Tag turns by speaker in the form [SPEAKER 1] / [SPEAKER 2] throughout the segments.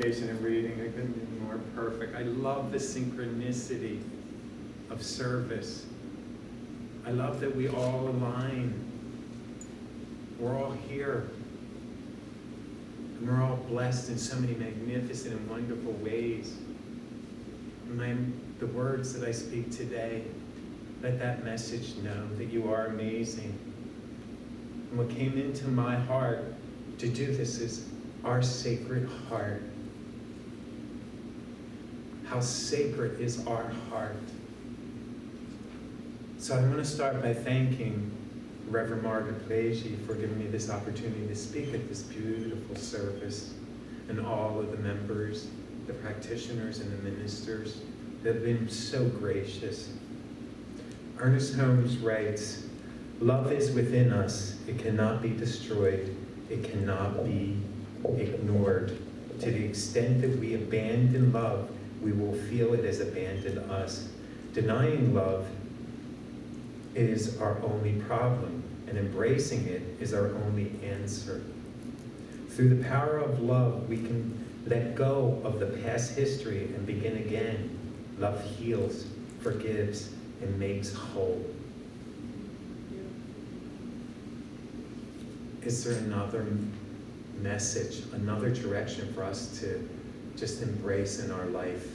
[SPEAKER 1] dedication and reading. I couldn't be more perfect. I love the synchronicity of service. I love that we all align. We're all here. And we're all blessed in so many magnificent and wonderful ways. And the words that I speak today, let that message know that you are amazing. And what came into my heart to do this is our sacred heart. How sacred is our heart. So I'm going to start by thanking Reverend Margaret Pleji for giving me this opportunity to speak at this beautiful service, and all of the members, the practitioners, and the ministers that have been so gracious. Ernest Holmes writes, "Love is within us. It cannot be destroyed. It cannot be ignored. To the extent that we abandon love, we will feel it has abandoned us. Denying love is our only problem, and embracing it is our only answer. Through the power of love, we can let go of the past history and begin again. Love heals, forgives, and makes whole." Is there another message, another direction for us to just embrace in our life?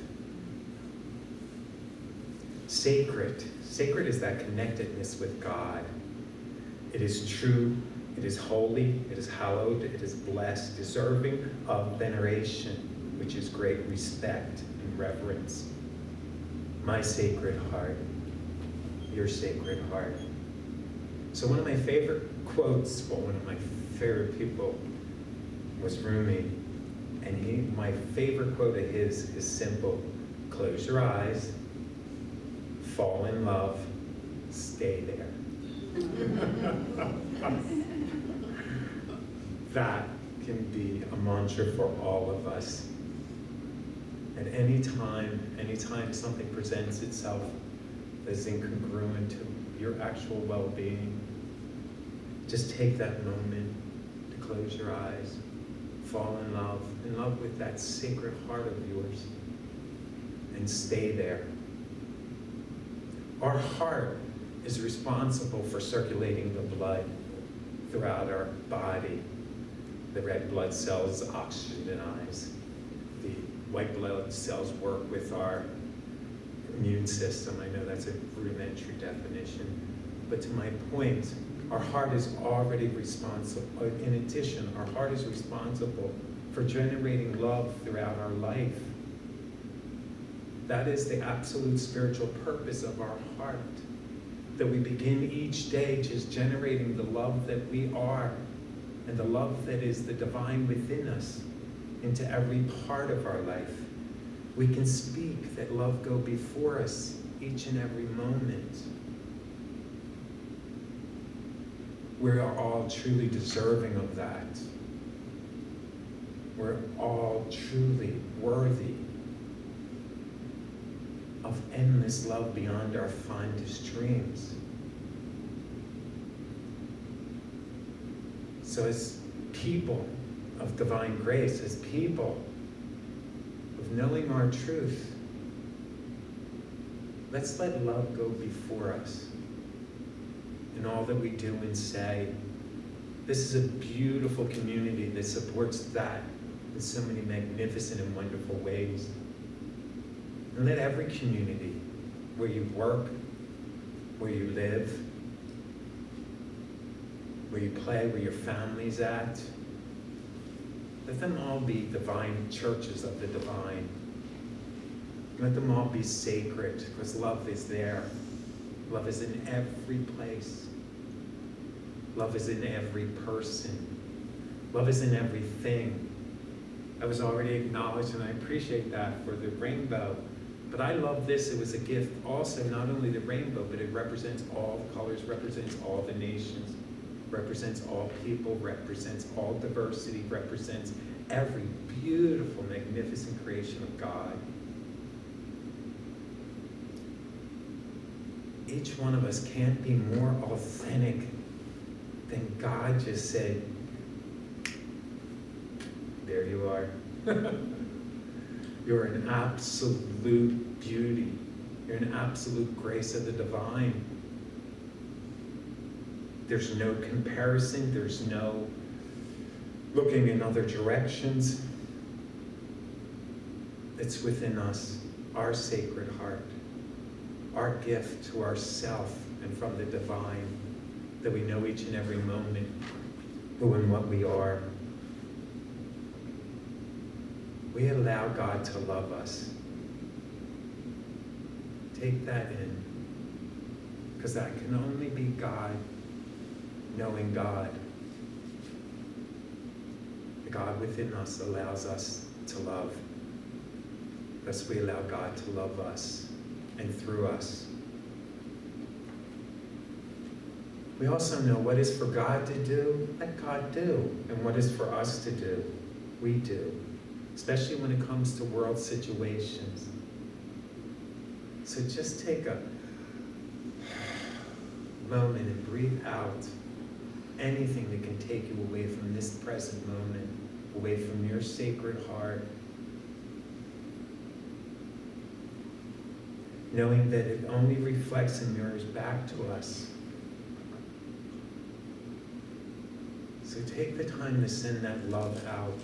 [SPEAKER 1] Sacred. Sacred is that connectedness with God. It is true, it is holy, it is hallowed, it is blessed, deserving of veneration, which is great respect and reverence. My sacred heart, your sacred heart. So one of my favorite quotes, well, one of my favorite people was Rumi, and my favorite quote of his is simple: close your eyes, fall in love, stay there. That can be a mantra for all of us. At any time something presents itself that is incongruent to your actual well-being, just take that moment to close your eyes, fall in love with that sacred heart of yours, and stay there. Our heart is responsible for circulating the blood throughout our body. The red blood cells oxygenize. The white blood cells work with our immune system. I know that's a rudimentary definition. But to my point, our heart is already responsible. In addition, our heart is responsible for generating love throughout our life. That is the absolute spiritual purpose of our heart. That we begin each day just generating the love that we are, and the love that is the divine within us into every part of our life. We can speak that love go before us each and every moment. We are all truly deserving of that. We're all truly worthy of endless love beyond our fondest dreams. So as people of divine grace, as people of knowing our truth, let's let love go before us in all that we do and say. This is a beautiful community that supports that in so many magnificent and wonderful ways. And let every community, where you work, where you live, where you play, where your family's at, let them all be divine churches of the divine. Let them all be sacred, because love is there. Love is in every place. Love is in every person. Love is in everything. I was already acknowledged, and I appreciate that, for the rainbow. But I love this. It was a gift also, not only the rainbow, but it represents all the colors, represents all the nations, represents all people, represents all diversity, represents every beautiful, magnificent creation of God. Each one of us can't be more authentic than God just said, there you are. You're an absolute beauty. You're an absolute grace of the divine. There's no comparison. There's no looking in other directions. It's within us, our sacred heart, our gift to ourself and from the divine, that we know each and every moment who and what we are. We allow God to love us. Take that in, because that can only be God knowing God. The God within us allows us to love. Thus we allow God to love us and through us. We also know what is for God to do, let God do. And what is for us to do, we do. Especially when it comes to world situations. So just take a moment and breathe out anything that can take you away from this present moment, away from your sacred heart. Knowing that it only reflects and mirrors back to us. So take the time to send that love out.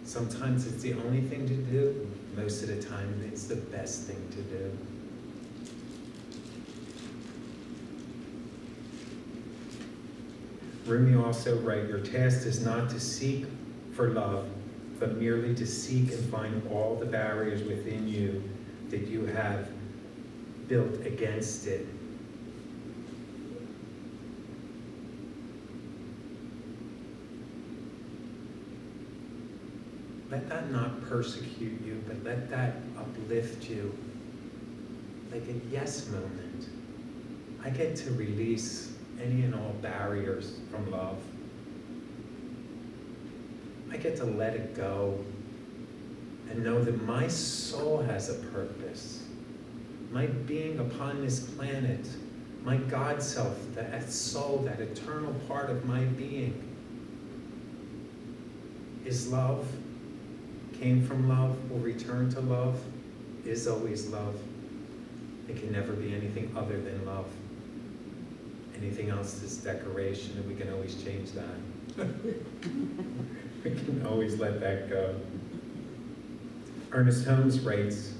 [SPEAKER 1] Sometimes it's the only thing to do. Most of the time, it's the best thing to do. Rumi also writes, your task is not to seek for love, but merely to seek and find all the barriers within you that you have built against it. Let that not persecute you, but let that uplift you. Like a yes moment. I get to release any and all barriers from love. I get to let it go and know that my soul has a purpose. My being upon this planet, my God self, that soul, that eternal part of my being is love, came from love, will return to love, is always love. It can never be anything other than love. Anything else is decoration, and we can always change that. We can always let that go. Ernest Holmes writes,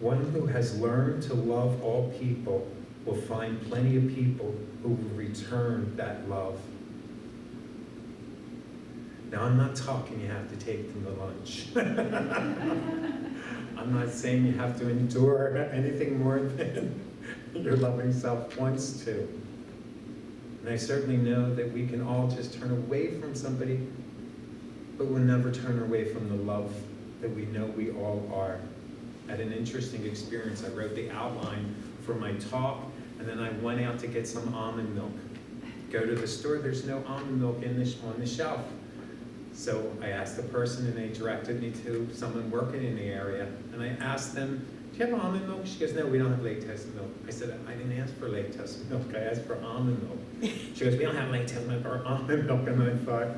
[SPEAKER 1] one who has learned to love all people will find plenty of people who will return that love. Now, I'm not talking you have to take them to lunch. I'm not saying you have to endure anything more than your loving self wants to. And I certainly know that we can all just turn away from somebody, but we'll never turn away from the love that we know we all are. I had an interesting experience. I wrote the outline for my talk, and then I went out to get some almond milk. Go to the store, there's no almond milk on the shelf. So I asked the person, and they directed me to someone working in the area. And I asked them, do you have almond milk? She goes, no, we don't have latex milk. I said, I didn't ask for latex milk. I asked for almond milk. She goes, we don't have latex milk or almond milk. And I thought,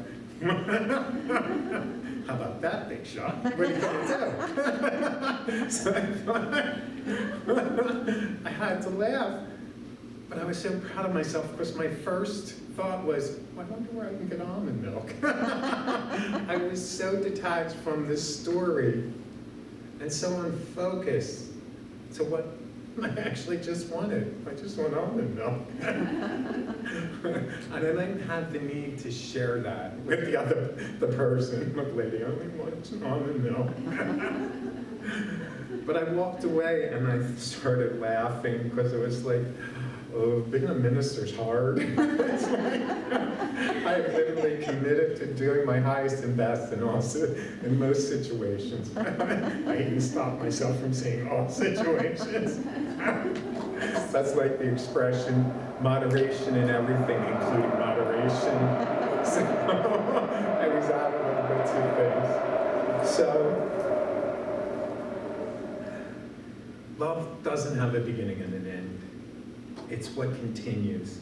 [SPEAKER 1] how about that, big shot? What are you going to do? So I thought, I had to laugh. But I was so proud of myself because my first thought was, well, I wonder where I can get almond milk. I was so detached from this story and so unfocused to what I actually just wanted. I just want almond milk. And I didn't have the need to share that with the person. Look, lady, I only want almond milk. But I walked away and I started laughing because it was like, oh, being a minister's hard. It's like, I literally committed to doing my highest and best in most situations. I even stopped myself from saying all situations. That's like the expression, moderation in everything, including moderation. So I was out a little bit too fast. So love doesn't have a beginning and an end. It's what continues.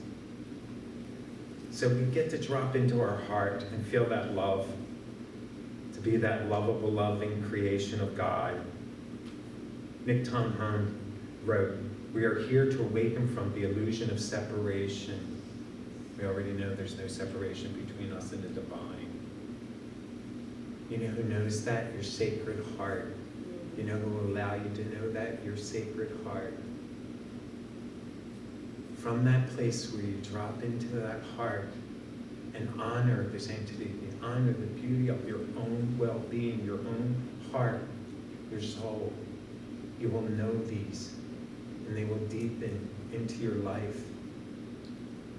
[SPEAKER 1] So we get to drop into our heart and feel that love. be that lovable, loving creation of God. Nick Tom Hahn wrote, "We are here to awaken from the illusion of separation." We already know there's no separation between us and the divine. You know who knows that? Your sacred heart. You know who will allow you to know that? Your sacred heart. From that place where you drop into that heart and honor the sanctity, honor the beauty of your own well-being, your own heart, your soul, you will know these, and they will deepen into your life.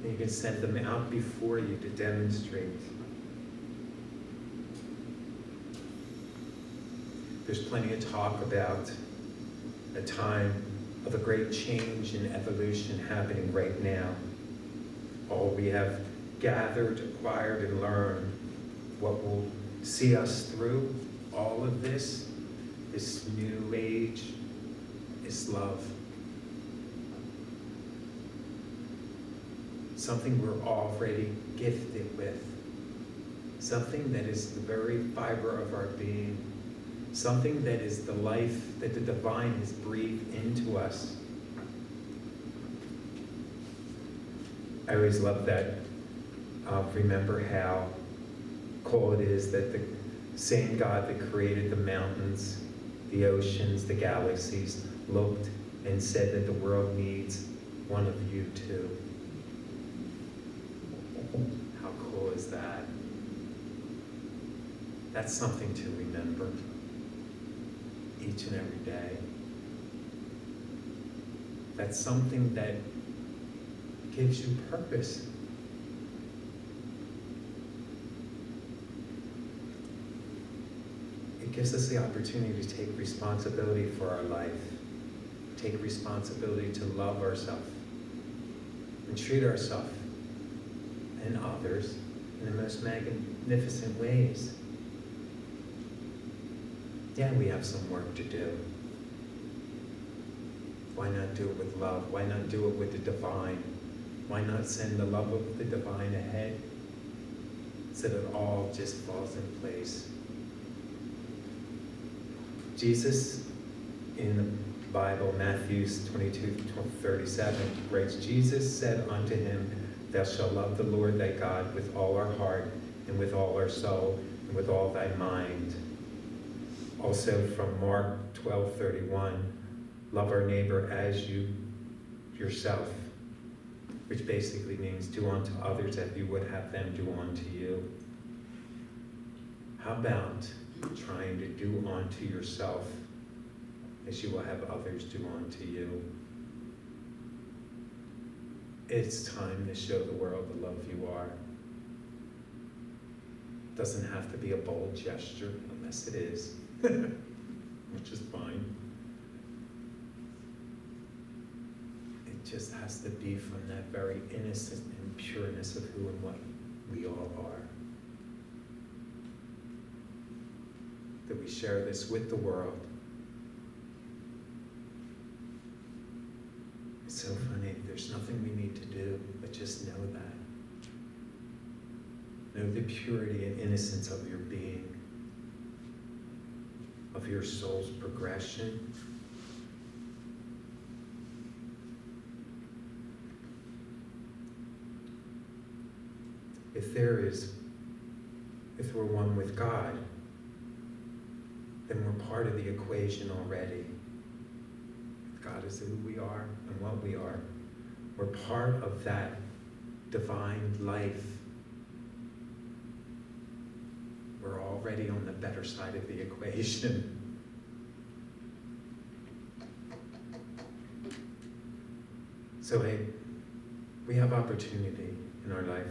[SPEAKER 1] And you can send them out before you to demonstrate. There's plenty of talk about a time of a great change and evolution happening right now. All we have gathered, acquired, and learned, what will see us through all of this new age, is love. Something we're already gifted with. Something that is the very fiber of our being. Something that is the life that the divine has breathed into us. I always love that. Remember how cool it is that the same God that created the mountains, the oceans, the galaxies, looked and said that the world needs one of you too. How cool is that? That's something to remember each and every day. That's something that gives you purpose. It gives us the opportunity to take responsibility for our life, take responsibility to love ourselves, and treat ourselves and others in the most magnificent ways. Yeah, we have some work to do. Why not do it with love? Why not do it with the divine? Why not send the love of the divine ahead so that it all just falls in place? Jesus, in the Bible, Matthew 22:37, writes, Jesus said unto him, Thou shalt love the Lord thy God with all our heart, and with all our soul, and with all thy mind. Also from Mark 12:31, love our neighbor as you yourself, which basically means do unto others as you would have them do unto you. How about trying to do unto yourself as you will have others do unto you? It's time to show the world the love you are. It doesn't have to be a bold gesture, unless it is, which is fine. It just has to be from that very innocent and pureness of who and what we all are. That we share this with the world. It's so funny, there's nothing we need to do, but just know that. Know the purity and innocence of your being, of your soul's progression. If we're one with God, then we're part of the equation already. God is who we are and what we are. We're part of that divine life. We're already on the better side of the equation. So hey, we have opportunity in our life.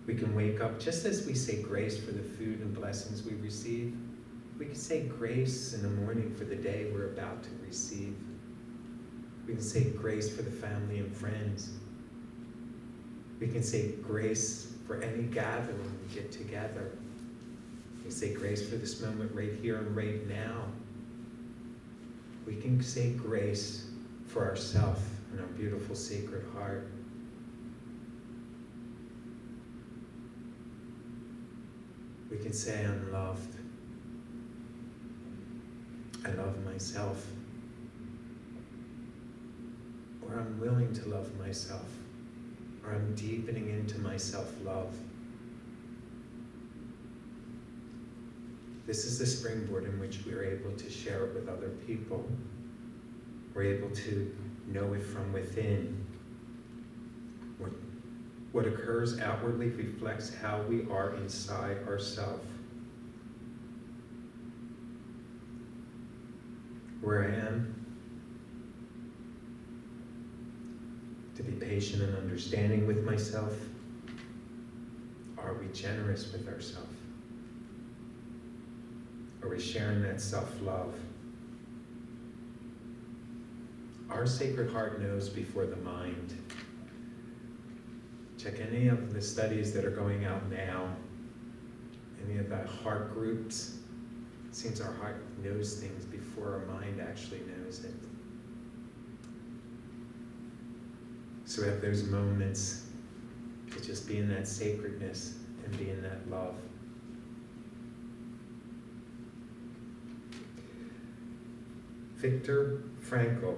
[SPEAKER 1] We can wake up, just as we say grace for the food and blessings we receive, we can say grace in the morning for the day we're about to receive. We can say grace for the family and friends. We can say grace for any gathering we get together. We can say grace for this moment right here and right now. We can say grace for ourselves and our beautiful sacred heart. We can say I'm loved. I love myself, or I'm willing to love myself, or I'm deepening into my self-love. This is the springboard in which we're able to share it with other people. We're able to know it from within. What occurs outwardly reflects how we are inside ourselves. Where I am, to be patient and understanding with myself. Are we generous with ourselves? Are we sharing that self-love? Our Sacred Heart knows before the mind. Check any of the studies that are going out now, any of the heart groups. It seems our heart knows things before our mind actually knows it. So we have those moments to just be in that sacredness and be in that love. Viktor Frankl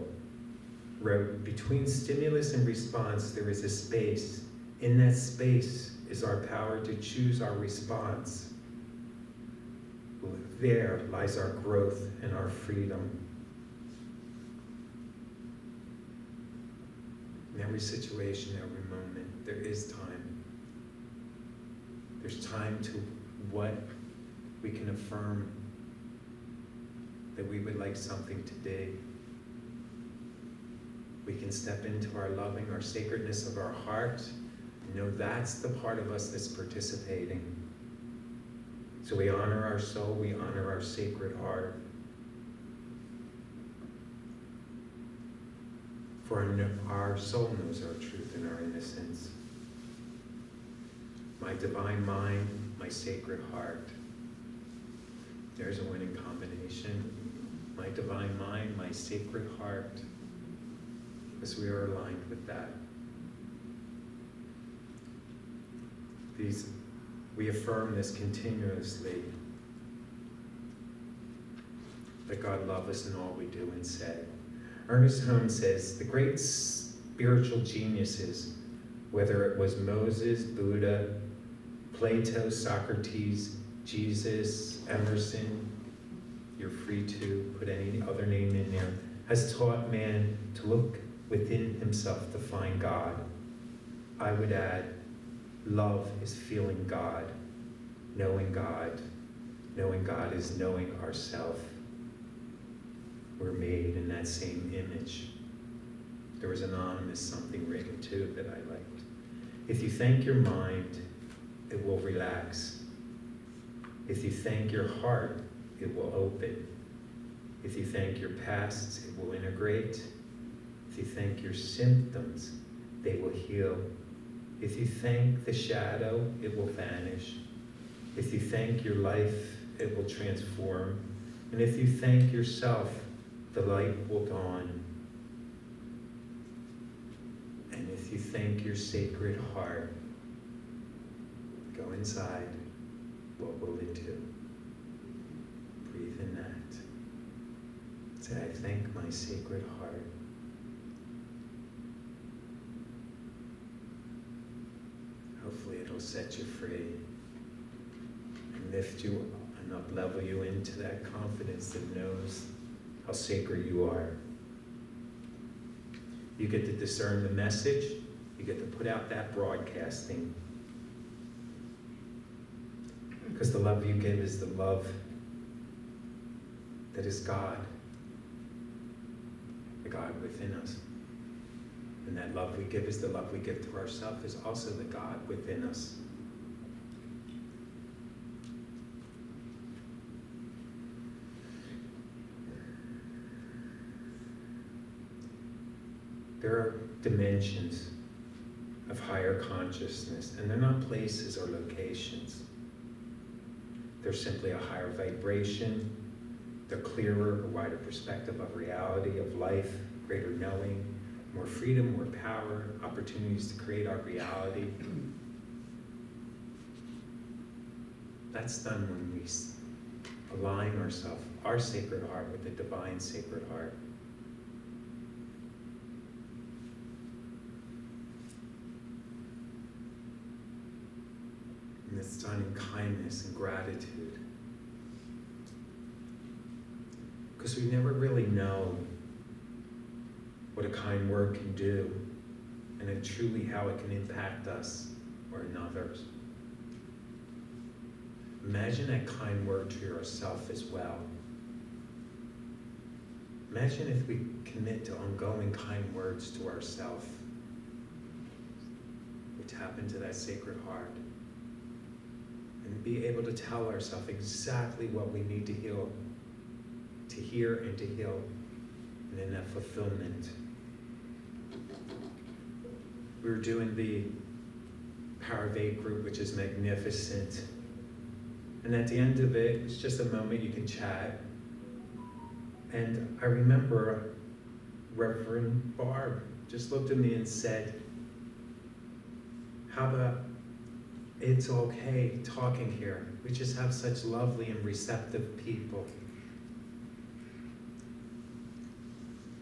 [SPEAKER 1] wrote, "Between stimulus and response, there is a space. In that space is our power to choose our response. There lies our growth and our freedom." In every situation, every moment, there is time. There's time to what we can affirm that we would like something to be. We can step into our loving, our sacredness of our heart, and know that's the part of us that's participating. So we honor our soul, we honor our sacred heart. For our soul knows our truth and our innocence. My divine mind, my sacred heart. There's a winning combination. My divine mind, my sacred heart. Because we are aligned with that. We affirm this continuously. That God loves us in all we do and say. Ernest Holmes says, the great spiritual geniuses, whether it was Moses, Buddha, Plato, Socrates, Jesus, Emerson, you're free to put any other name in there, has taught man to look within himself to find God. I would add, love is feeling God. Knowing God is knowing ourself. We're made in that same image. There was anonymous something written too that I liked. If you thank your mind, it will relax. If you thank your heart, it will open. If you thank your past, it will integrate. If you thank your symptoms, they will heal. If you thank the shadow, it will vanish. If you thank your life, it will transform. And if you thank yourself, the light will dawn. And if you thank your sacred heart, go inside. What will it do? Breathe in that. Say, I thank my sacred heart. Hopefully it'll set you free and lift you up and up-level you into that confidence that knows how sacred you are. You get to discern the message. You get to put out that broadcasting. Because the love you give is the love that is God. The God within us. And that love we give is the love we give to ourselves, is also the God within us. There are dimensions of higher consciousness, and they're not places or locations. They're simply a higher vibration, the clearer or wider perspective of reality, of life, greater knowing, more freedom, more power, opportunities to create our reality. That's done when we align ourselves, our sacred heart, with the divine sacred heart. And it's done in kindness and gratitude. Because we never really know what a kind word can do, and then truly how it can impact us or in others. Imagine that kind word to yourself as well. Imagine if we commit to ongoing kind words to ourselves. We tap into that sacred heart and be able to tell ourselves exactly what we need to heal, to hear and to heal, and in that fulfillment. We were doing the Power of 8 group, which is magnificent. And at the end of it, it's just a moment you can chat. And I remember Reverend Barb just looked at me and said, how about it's okay talking here. We just have such lovely and receptive people.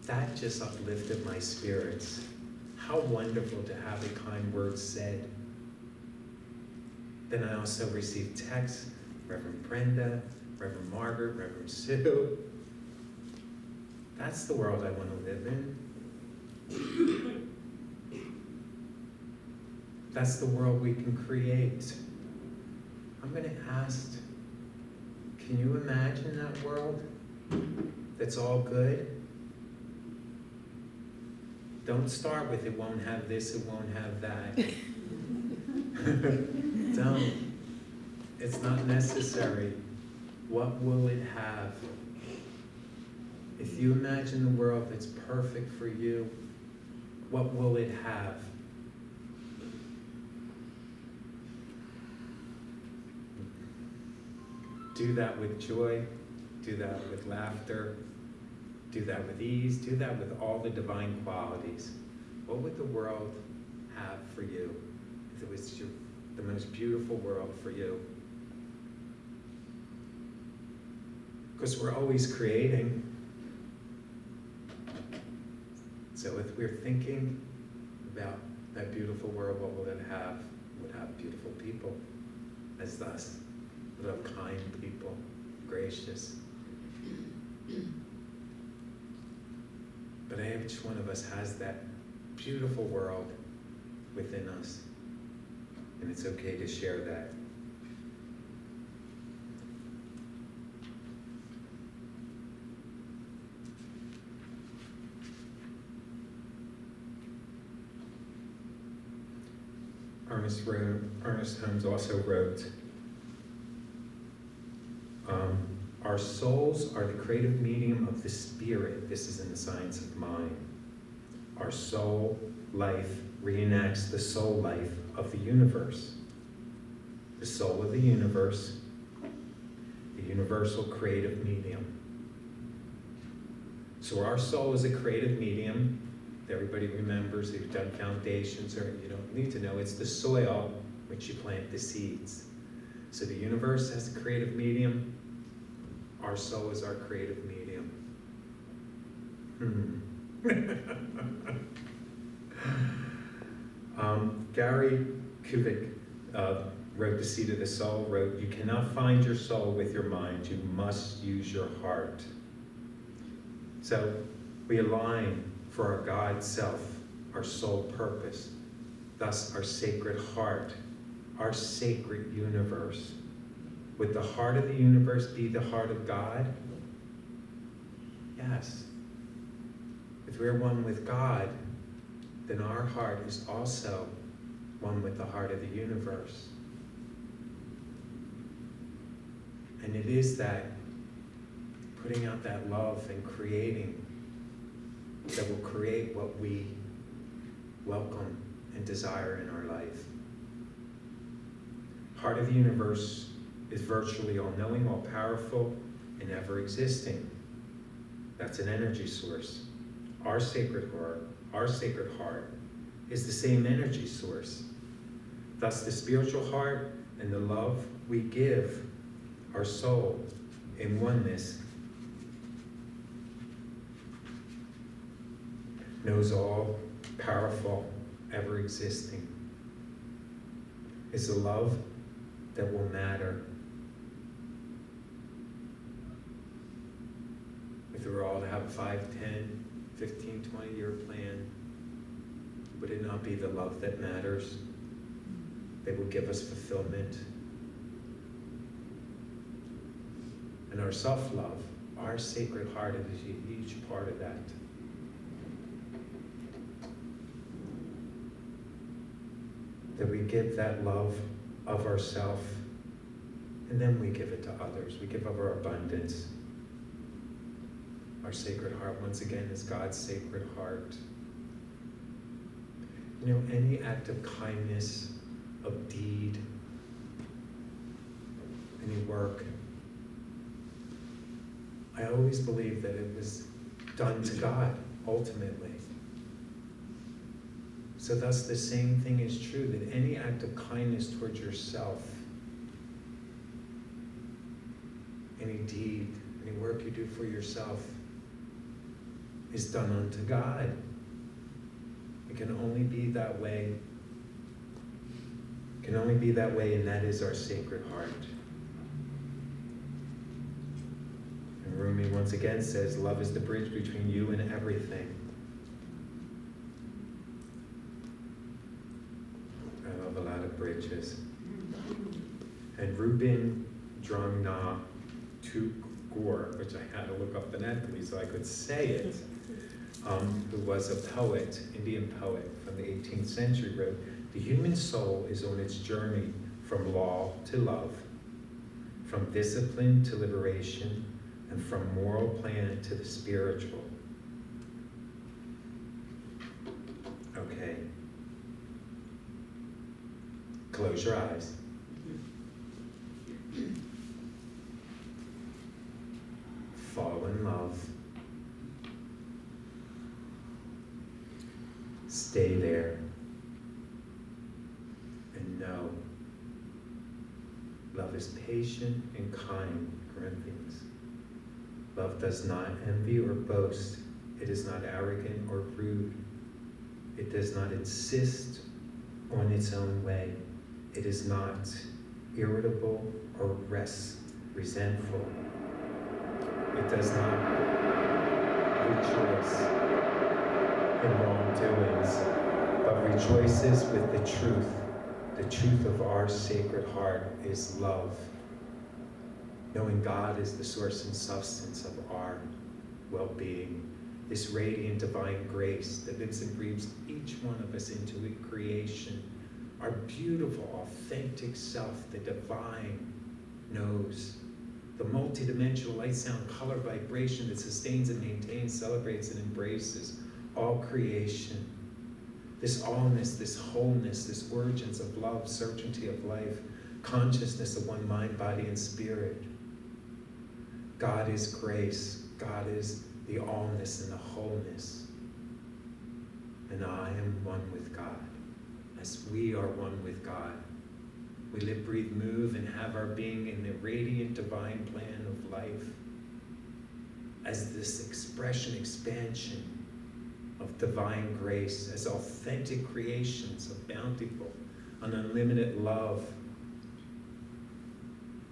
[SPEAKER 1] That just uplifted my spirits. How wonderful to have a kind word said. Then I also received texts, Reverend Brenda, Reverend Margaret, Reverend Sue. That's the world I want to live in. That's the world we can create. I'm going to ask, can you imagine that world that's all good? Don't start with it won't have this, it won't have that. Don't. It's not necessary. What will it have? If you imagine the world that's perfect for you, what will it have? Do that with joy, do that with laughter, do that with ease, do that with all the divine qualities. What would the world have for you if it was the most beautiful world for you? Because we're always creating. So if we're thinking about that beautiful world, what will it have? It would have beautiful people as us. It would have kind people, gracious. But each one of us has that beautiful world within us. And it's okay to share that. Ernest Holmes also wrote, our souls are the creative medium of the spirit. This is in the Science of Mind. Our soul life reenacts the soul life of the universe. The soul of the universe, the universal creative medium. So our soul is a creative medium. Everybody remembers, if you've done foundations, or you don't need to know, it's the soil which you plant the seeds. So the universe has a creative medium. Our soul is our creative medium. Gary Kubik wrote The Seed of the Soul, wrote, you cannot find your soul with your mind, you must use your heart. So we align for our God self, our soul purpose, thus our sacred heart, our sacred universe. Would the heart of the universe be the heart of God? Yes. If we're one with God, then our heart is also one with the heart of the universe. And it is that putting out that love and creating that will create what we welcome and desire in our life. Heart of the universe is virtually all-knowing, all-powerful, and ever-existing. That's an energy source. Our sacred heart is the same energy source. Thus, the spiritual heart and the love we give our soul in oneness, knows all, powerful, ever existing, is a love that will matter. If we were all to have a 5, 10, 15, 20-year plan, would it not be the love that matters, that will give us fulfillment? And our self-love, our Sacred Heart is a huge part of that. That we give that love of ourself, and then we give it to others. We give of our abundance. Our Sacred Heart, once again, is God's Sacred Heart. You know, any act of kindness, of deed, any work, I always believe that it was done to God, ultimately. So thus the same thing is true, that any act of kindness towards yourself, any deed, any work you do for yourself, is done unto God. It can only be that way. It can only be that way, and that is our Sacred Heart. And Rumi once again says, love is the bridge between you and everything. I love a lot of bridges. And Rubin Drangna Tagore, which I had to look up phonetically so I could say it, who was a poet, Indian poet from the 18th century, wrote, the human soul is on its journey from law to love, from discipline to liberation, and from moral plan to the spiritual. Okay. Close your eyes. Fall in love. Stay there. And know. Love is patient and kind, Corinthians. Love does not envy or boast. It is not arrogant or rude. It does not insist on its own way. It is not irritable or resentful. It does not rejoice in wrongdoings, but rejoices with the truth. The truth of our Sacred Heart is love. Knowing God is the source and substance of our well-being. This radiant divine grace that lives and breathes each one of us into creation. Our beautiful, authentic self, the divine, knows. The multidimensional light, sound, color, vibration that sustains and maintains, celebrates and embraces all creation. This allness, this wholeness, this urgence of love, certainty of life, consciousness of one mind, body, and spirit. God is grace. God is the allness and the wholeness. And I am one with God. As we are one with God. We live, breathe, move, and have our being in the radiant divine plan of life. As this expression, expansion of divine grace, as authentic creations of bountiful and unlimited love,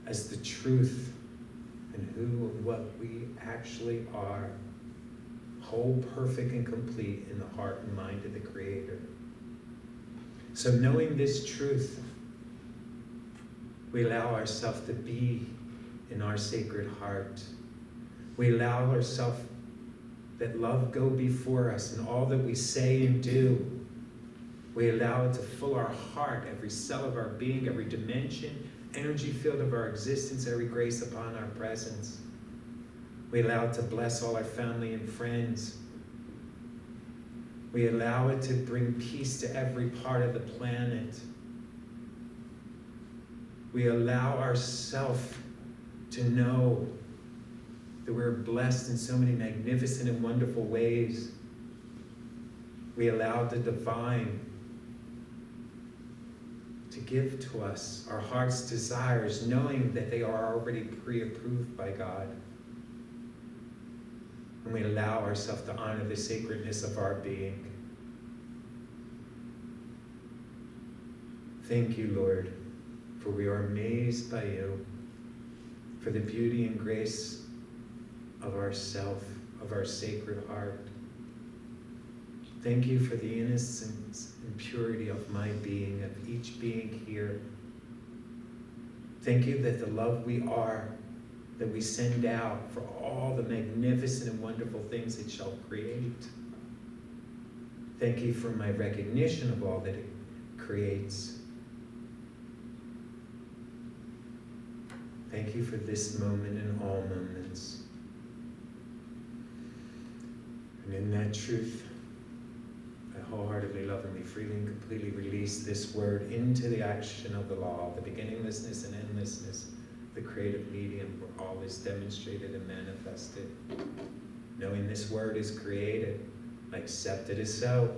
[SPEAKER 1] as the truth and who and what we actually are, whole, perfect, and complete in the heart and mind of the Creator. So knowing this truth, we allow ourselves to be in our Sacred Heart. We allow ourselves that love go before us in all that we say and do. We allow it to fill our heart, every cell of our being, every dimension, energy field of our existence, every grace upon our presence. We allow it to bless all our family and friends. We allow it to bring peace to every part of the planet. We allow ourselves to know that we're blessed in so many magnificent and wonderful ways. We allow the divine to give to us our heart's desires, knowing that they are already pre-approved by God. And we allow ourselves to honor the sacredness of our being. Thank you, Lord, for we are amazed by you, for the beauty and grace of ourself, of our sacred heart. Thank you for the innocence and purity of my being, of each being here. Thank you that the love we are, that we send out for all the magnificent and wonderful things it shall create. Thank you for my recognition of all that it creates. Thank you for this moment and all moments. And in that truth, I wholeheartedly, lovingly, freely, and completely release this word into the action of the law, the beginninglessness and endlessness, the creative medium where all is demonstrated and manifested. Knowing this word is created, I accept it as so.